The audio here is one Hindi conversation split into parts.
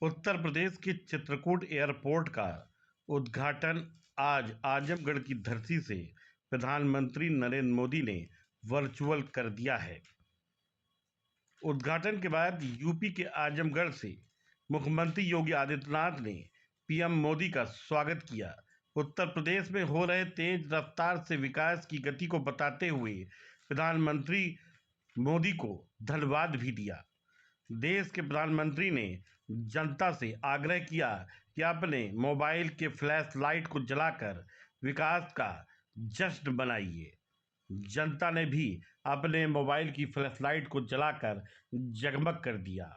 उत्तर प्रदेश के चित्रकूट एयरपोर्ट का उद्घाटन आज आजमगढ़ की धरती से प्रधानमंत्री नरेंद्र मोदी ने वर्चुअल कर दिया है। उद्घाटन के बाद यूपी के आजमगढ़ से मुख्यमंत्री योगी आदित्यनाथ ने पीएम मोदी का स्वागत किया। उत्तर प्रदेश में हो रहे तेज रफ्तार से विकास की गति को बताते हुए प्रधानमंत्री मोदी को धन्यवाद भी दिया। देश के प्रधानमंत्री ने जनता से आग्रह किया कि अपने मोबाइल के फ्लैश लाइट को जलाकर विकास का जश्न मनाइए। जनता ने भी अपने मोबाइल की फ्लैश लाइट को जलाकर जगमग कर दिया।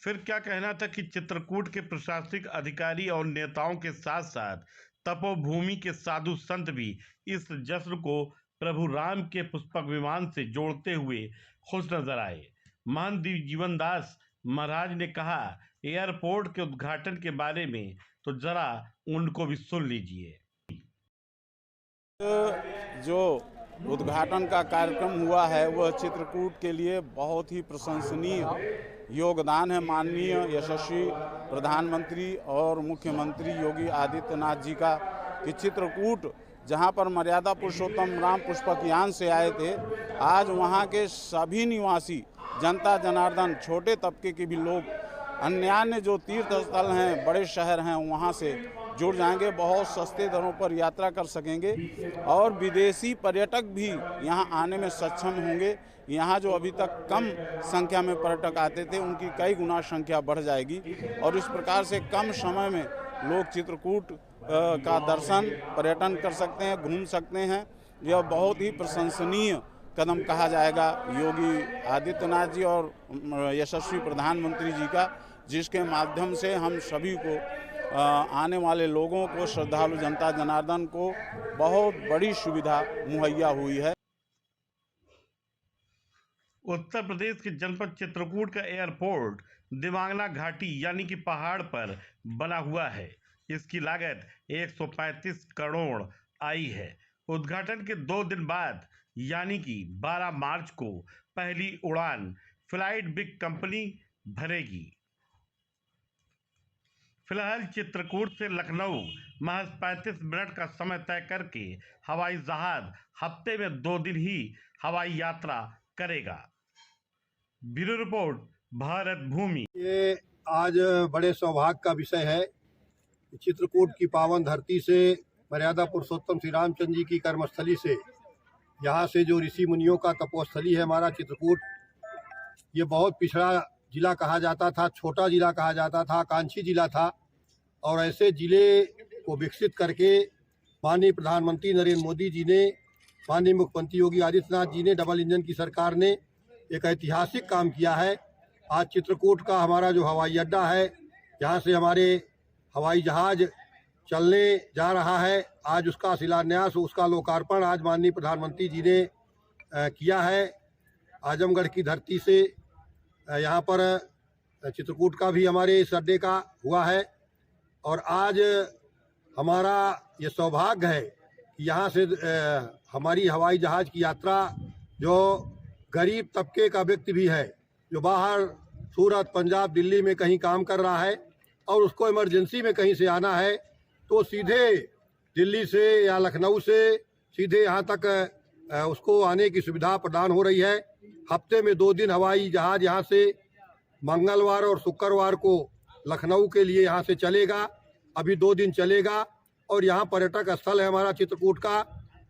फिर क्या कहना था कि चित्रकूट के प्रशासनिक अधिकारी और नेताओं के साथ साथ तपोभूमि के साधु संत भी इस जश्न को प्रभु राम के पुष्पक विमान से जोड़ते हुए खुश नजर आए। महंत जीवनदास महाराज ने कहा, एयरपोर्ट के उद्घाटन के बारे में तो जरा उनको भी सुन लीजिए। जो उद्घाटन का कार्यक्रम हुआ है वह चित्रकूट के लिए बहुत ही प्रशंसनीय योगदान है। माननीय यशस्वी प्रधानमंत्री और मुख्यमंत्री योगी आदित्यनाथ जी का कि चित्रकूट जहां पर मर्यादा पुरुषोत्तम राम पुष्पक यान से आए थे, आज वहां के सभी निवासी जनता जनार्दन, छोटे तबके के भी लोग, अन्य जो तीर्थ स्थल हैं, बड़े शहर हैं, वहां से जुड़ जाएंगे, बहुत सस्ते दरों पर यात्रा कर सकेंगे और विदेशी पर्यटक भी यहां आने में सक्षम होंगे। यहां जो अभी तक कम संख्या में पर्यटक आते थे, उनकी कई गुना संख्या बढ़ जाएगी और इस प्रकार से कम समय में लोग चित्रकूट का दर्शन, पर्यटन कर सकते हैं, घूम सकते हैं। यह बहुत ही प्रशंसनीय कदम कहा जाएगा योगी आदित्यनाथ जी और यशस्वी प्रधानमंत्री जी का, जिसके माध्यम से हम सभी को आने वाले लोगों को, श्रद्धालु जनता जनार्दन को बहुत बड़ी सुविधा मुहैया हुई है। उत्तर प्रदेश के जनपद चित्रकूट का एयरपोर्ट दिवांगना घाटी यानी कि पहाड़ पर बना हुआ है। इसकी लागत 135 करोड़ आई है। उद्घाटन के 2 दिन बाद यानी कि 12 मार्च को पहली उड़ान फ्लाइट बिग कंपनी भरेगी। फिलहाल चित्रकूट से लखनऊ महज 35 मिनट का समय तय करके हवाई जहाज हफ्ते में 2 दिन ही हवाई यात्रा करेगा। ब्यूरो रिपोर्ट, भारत भूमि। ये आज बड़े सौभाग्य का विषय है। चित्रकूट की पावन धरती से, मर्यादा पुरुषोत्तम श्री रामचंद्र जी की कर्मस्थली से, यहाँ से जो ऋषि मुनियों का तपोस्थली है हमारा चित्रकूट, ये बहुत पिछड़ा जिला कहा जाता था, छोटा जिला कहा जाता था, आकांक्षी जिला था और ऐसे जिले को विकसित करके माननीय प्रधानमंत्री नरेंद्र मोदी जी ने, माननीय मुख्यमंत्री योगी आदित्यनाथ जी ने, डबल इंजन की सरकार ने एक ऐतिहासिक काम किया है। आज चित्रकूट का हमारा जो हवाई अड्डा है, जहाँ से हमारे हवाई जहाज चलने जा रहा है, आज उसका शिलान्यास, उसका लोकार्पण आज माननीय प्रधानमंत्री जी ने किया है। आजमगढ़ की धरती से यहाँ पर चित्रकूट का भी हमारे इस अड्डे का हुआ है और आज हमारा ये सौभाग्य है कि यहाँ से हमारी हवाई जहाज़ की यात्रा, जो गरीब तबके का व्यक्ति भी है, जो बाहर सूरत, पंजाब, दिल्ली में कहीं काम कर रहा है और उसको इमरजेंसी में कहीं से आना है, तो सीधे दिल्ली से या लखनऊ से सीधे यहाँ तक उसको आने की सुविधा प्रदान हो रही है। हफ्ते में 2 दिन हवाई जहाज़ यहाँ से मंगलवार और शुक्रवार को लखनऊ के लिए यहाँ से चलेगा। अभी 2 दिन चलेगा और यहाँ पर्यटक स्थल है हमारा चित्रकूट का।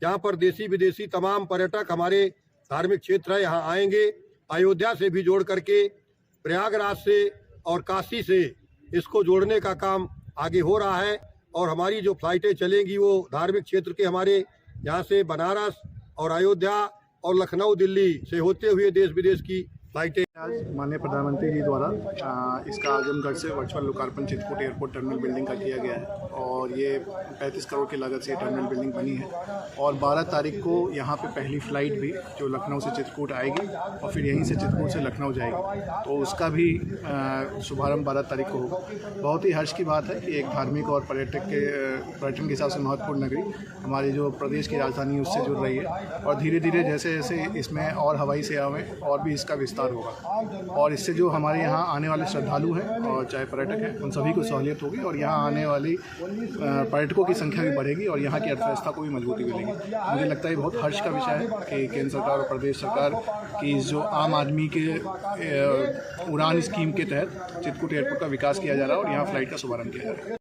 यहाँ पर देशी विदेशी तमाम पर्यटक, हमारे धार्मिक क्षेत्र है, यहाँ आएंगे। अयोध्या से भी जोड़ करके, प्रयागराज से और काशी से इसको जोड़ने का काम आगे हो रहा है और हमारी जो फ्लाइटें चलेंगी वो धार्मिक क्षेत्र के हमारे यहाँ से बनारस और अयोध्या और लखनऊ, दिल्ली से होते हुए देश विदेश की फ्लाइटें। आज माननीय प्रधानमंत्री जी द्वारा इसका आजमगढ़ से वर्चुअल लोकार्पण चित्रकूट एयरपोर्ट टर्मिनल बिल्डिंग का किया गया है और ये 35 करोड़ की लागत से टर्मिनल बिल्डिंग बनी है और 12 तारीख को यहाँ पे पहली फ़्लाइट भी जो लखनऊ से चित्रकूट आएगी और फिर यहीं से चित्रकूट से लखनऊ जाएगी, तो उसका भी शुभारम्भ 12 तारीख को होगा। बहुत ही हर्ष की बात है कि एक धार्मिक और पर्यटन के हिसाब से महत्वपूर्ण नगरी हमारी जो प्रदेश की राजधानी उससे जुड़ रही है और धीरे धीरे जैसे जैसे इसमें और हवाई सेवा में और भी इसका विस्तार होगा। और इससे जो हमारे यहाँ आने वाले श्रद्धालु हैं और चाहे पर्यटक हैं उन सभी को सहूलियत होगी और यहाँ आने वाली पर्यटकों की संख्या भी बढ़ेगी और यहाँ की अर्थव्यवस्था को भी मजबूती मिलेगी। मुझे लगता है ये बहुत हर्ष का विषय है कि केंद्र सरकार और प्रदेश सरकार की जो आम आदमी के उड़ान स्कीम के तहत चित्रकूट एयरपोर्ट का विकास किया जा रहा है और यहाँ फ्लाइट का शुभारंभ किया जा रहा है।